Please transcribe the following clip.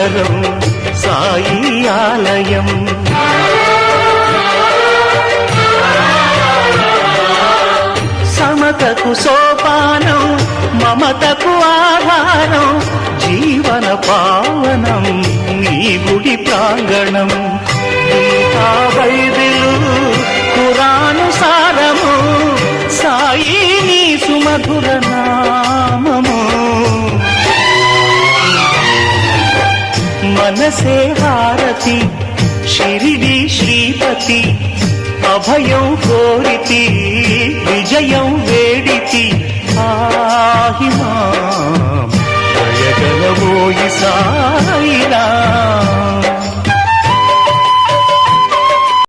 సుందరం సాయి ఆలయం. సమతకు సోపానం, మమతకు ఆధారం, జీవన పావనం ఈ గుడి ప్రాంగణం. గీతా బైబిలు ఖురాను సారము, సాయి నీ సుమధుర నామము. మనసే హారతి షిరిడి శ్రీపతి, అభయం కోరితి విజయం వేడితి. ఆహిమా దయగలవోయి సాయిరా.